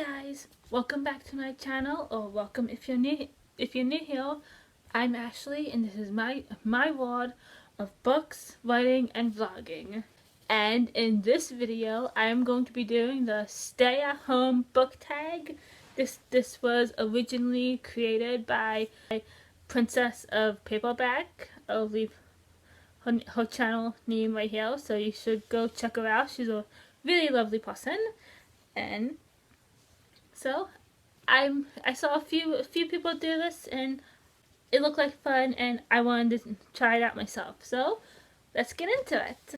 guys, welcome back to my channel, or welcome if you're new here. I'm Ashley and this is my world of books, writing and vlogging. And in this video I am going to be doing the stay at home book tag. This was originally created by Princess of Paperback. I'll leave her channel name right here, so you should go check her out. She's a really lovely person. And so I saw a few people do this and it looked like fun, and I wanted to try it out myself. So let's get into it.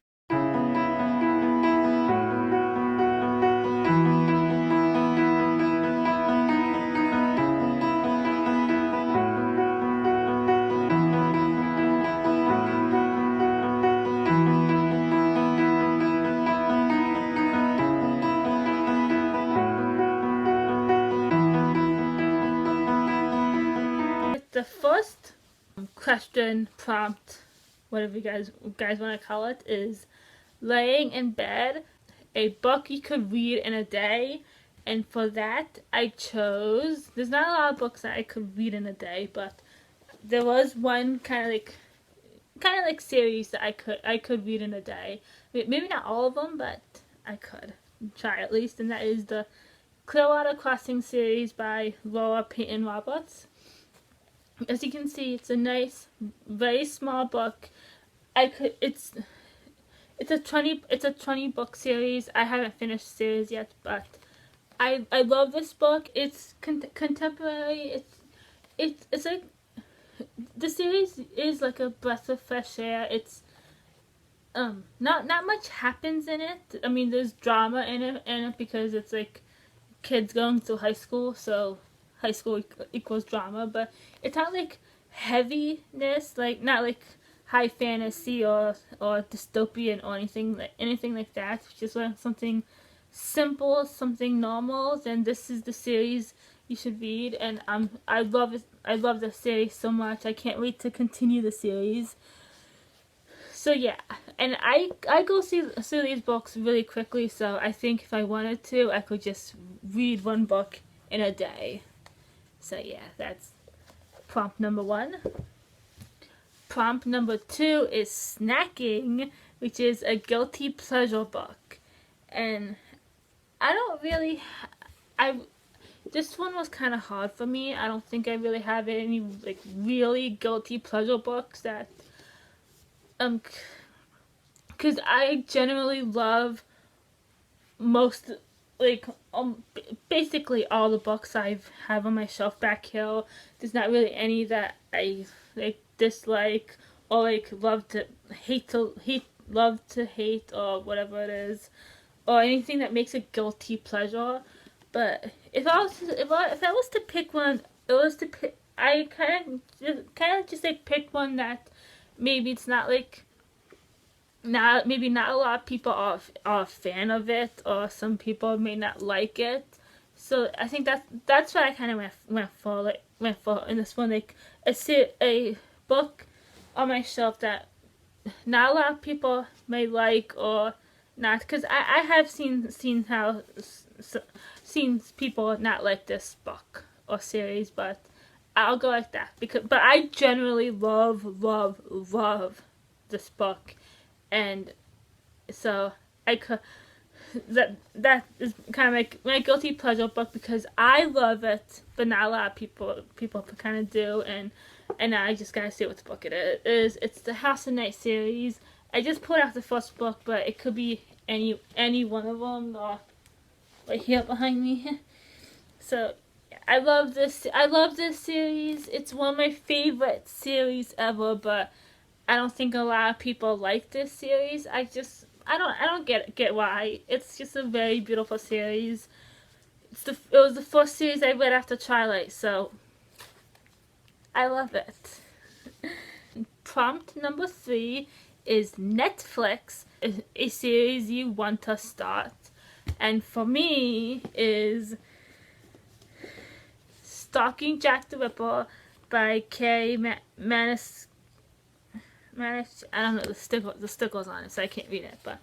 The first question prompt, whatever you guys want to call it, is laying in bed, a book you could read in a day. And for that I chose, there's not a lot of books that I could read in a day, but there was one kind of like series that I could read in a day. Maybe not all of them, but I could try at least, and that is the Clearwater Crossing series by Laura Peyton Roberts. As you can see, it's a nice, very small book. It's a 20 book series. I haven't finished the series yet, but I love this book. It's contemporary. It's like, the series is like a breath of fresh air. It's not much happens in it. I mean, there's drama in it because it's like kids going through high school, so high school equals drama, but it's not like heaviness, like not like high fantasy or dystopian or anything like that. It's just like something simple, something normal. Then this is the series you should read, and I love it. I love the series so much. I can't wait to continue the series. So yeah, and I go through these books really quickly, so I think if I wanted to, I could just read one book in a day. So yeah, that's prompt number 1. Prompt number 2 is snacking, which is a guilty pleasure book. And I don't really, this one was kind of hard for me. I don't think I really have any like really guilty pleasure books that, because I generally love most, like, basically all the books I have on my shelf back here. There's not really any that I like dislike or like love to hate or whatever it is, or anything that makes a guilty pleasure. But if I was to pick one, I kind of just like pick one that maybe it's not like, maybe not a lot of people are a fan of it, or some people may not like it. So I think that's what I kind of went for in this one, like a book on my shelf that not a lot of people may like or not, because I have seen people not like this book or series, but I'll go like that but I generally love this book. And so I could, that is kind of like my guilty pleasure book because I love it, but not a lot of people kind of do. And I just gotta say what the book it is. It's the House of Night series. I just put out the first book, but it could be any one of them, or right here behind me. So I love this series. It's one of my favorite series ever, but I don't think a lot of people like this series. I don't get why. It's just a very beautiful series. It was the first series I read after Twilight, so I love it. Prompt number 3 is Netflix, a series you want to start. And for me is Stalking Jack the Ripper by Kay Manis. I don't know, the stickers on it, so I can't read it, but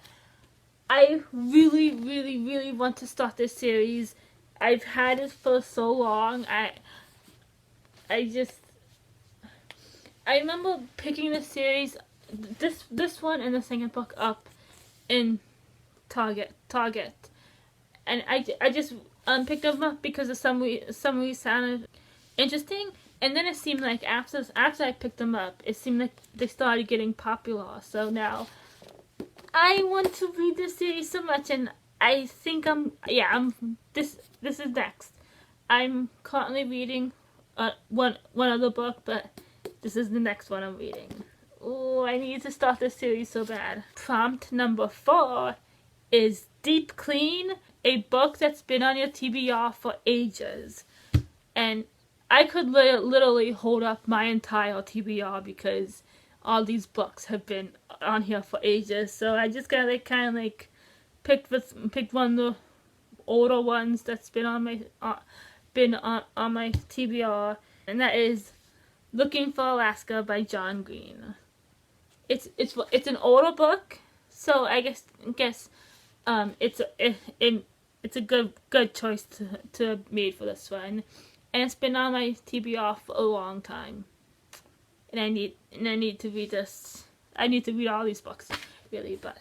I really want to start this series. I've had it for so long. I remember picking the series, this one and the second book up in Target, and I just picked them up because the summary sounded interesting, and then it seemed like after I picked them up, it seemed like they started getting popular. So now I want to read this series so much, and I think this is next. I'm currently reading one other book, but this is the next one I'm reading. Oh, I need to start this series so bad. Prompt number 4 is Deep Clean, a book that's been on your TBR for ages. And I could literally hold up my entire TBR because all these books have been on here for ages. So I just gotta picked one of the older ones that's been on my TBR, and that is Looking for Alaska by John Green. It's an older book, so I guess it's a good choice to have made for this one, and it's been on my TBR for a long time, and I need to read this. I need to read all these books, really, but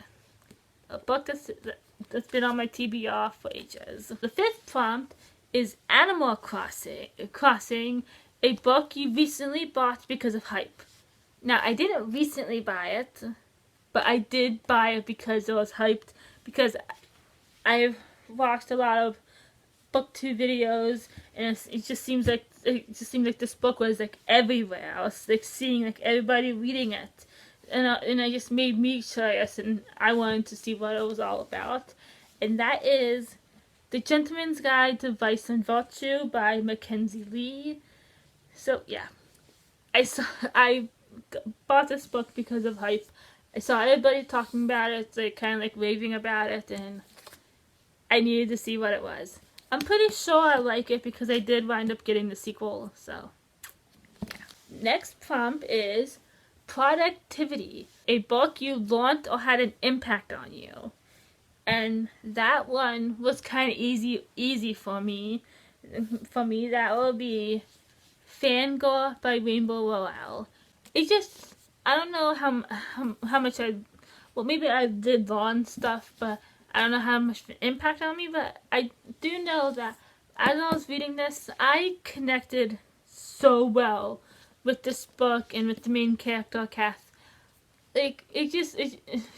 a book that's been on my TBR for ages. The 5th prompt is Animal Crossing, a book you recently bought because of hype. Now, I didn't recently buy it, but I did buy it because it was hyped, because I've watched a lot of BookTube videos, and it just seemed like this book was like everywhere. I was like seeing like everybody reading it, and I just made me curious, and I wanted to see what it was all about. And that is The Gentleman's Guide to Vice and Virtue by Mackenzie Lee. So yeah, I bought this book because of hype. I saw everybody talking about it, like kind of like raving about it, and I needed to see what it was. I'm pretty sure I like it because I did wind up getting the sequel. So yeah. Next prompt is Productivity, a book you learned or had an impact on you. And that one was kind of easy for me. For me, that will be Fangirl by Rainbow Rowell. It just, I don't know how much maybe I did learn stuff, but I don't know how much impact on me. But I do know that as I was reading this, I connected so well with this book and with the main character, Kath. Like,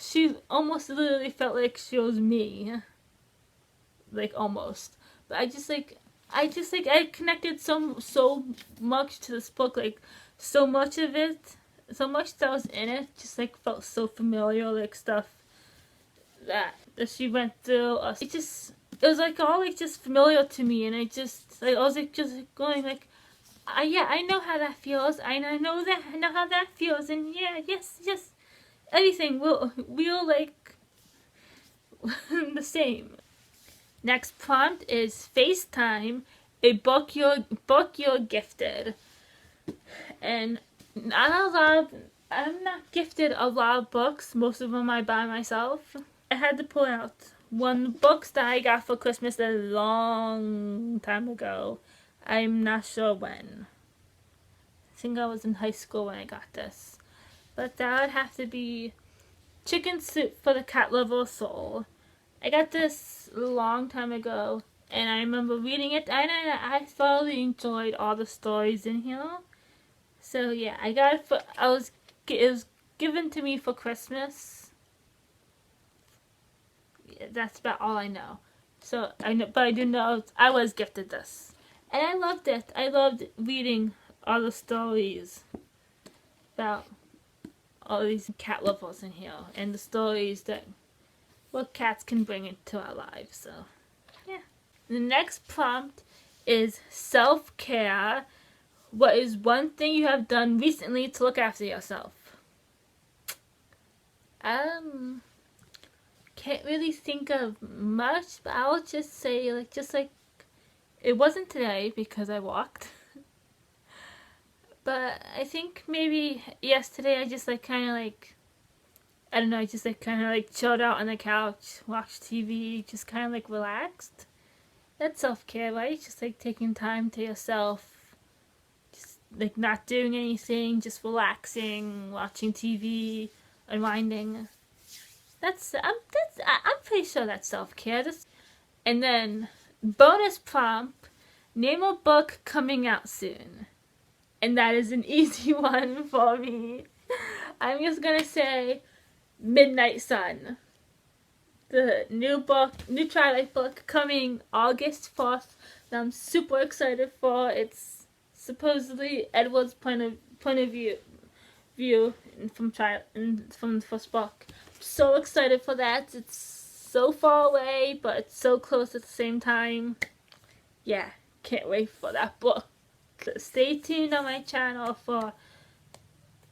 she almost literally felt like she was me. Like, almost. But I connected so much to this book. Like, so much that was in it just like felt so familiar, like stuff that she went through. It was like all like just familiar to me, and I was like just like going like, I know how that feels. I know how that feels, and yes, everything will like the same. Next prompt is FaceTime, a book you're gifted. And I'm not gifted a lot of books. Most of them I buy myself. I had to pull out one books that I got for Christmas a long time ago. I'm not sure when. I think I was in high school when I got this. But that would have to be Chicken Soup for the Cat Lover Soul. I got this a long time ago, and I remember reading it, and I thoroughly enjoyed all the stories in here. So yeah, I got it it was given to me for Christmas. Yeah, that's about all I know. So but I do know I was gifted this, and I loved it. I loved reading all the stories about all these cat lovers in here, and the stories that what cats can bring into our lives. So yeah. The next prompt is self-care. What is one thing you have done recently to look after yourself? Can't really think of much, but I'll just say it wasn't today because I walked. But I think maybe yesterday I just I don't know, I just kind of chilled out on the couch, watched TV, just kind of relaxed. That's self-care, right? Just like taking time to yourself, just like not doing anything, just relaxing, watching TV, unwinding. I'm pretty sure that's self-care. And then bonus prompt, name a book coming out soon. And that is an easy one for me. I'm just gonna say Midnight Sun. The new Twilight book coming August 4th that I'm super excited for. It's supposedly Edward's point of view from the first book. I'm so excited for that. It's so far away, but it's so close at the same time. Yeah, can't wait for that book. So stay tuned on my channel for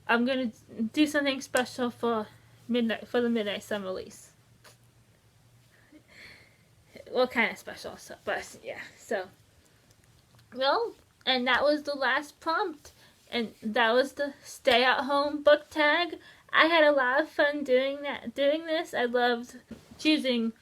I'm gonna do something special for the Midnight Sun release. Well, kind of special, so, but yeah, so, well, and that was the last prompt, and that was the stay at home book tag. I had a lot of fun doing this. I loved choosing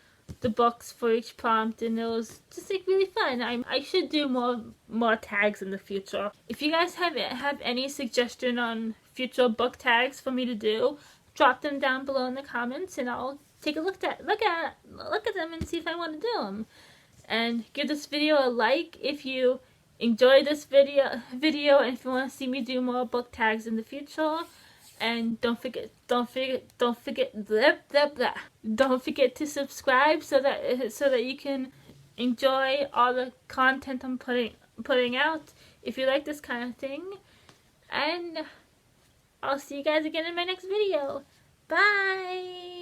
the books for each prompt, and it was just like really fun. I should do more tags in the future. If you guys have any suggestion on future book tags for me to do, drop them down below in the comments, and I'll take a look at them and see if I want to do them. And give this video a like if you enjoyed this video, and if you want to see me do more book tags in the future. And don't forget to subscribe so that you can enjoy all the content I'm putting out if you like this kind of thing. And I'll see you guys again in my next video. Bye!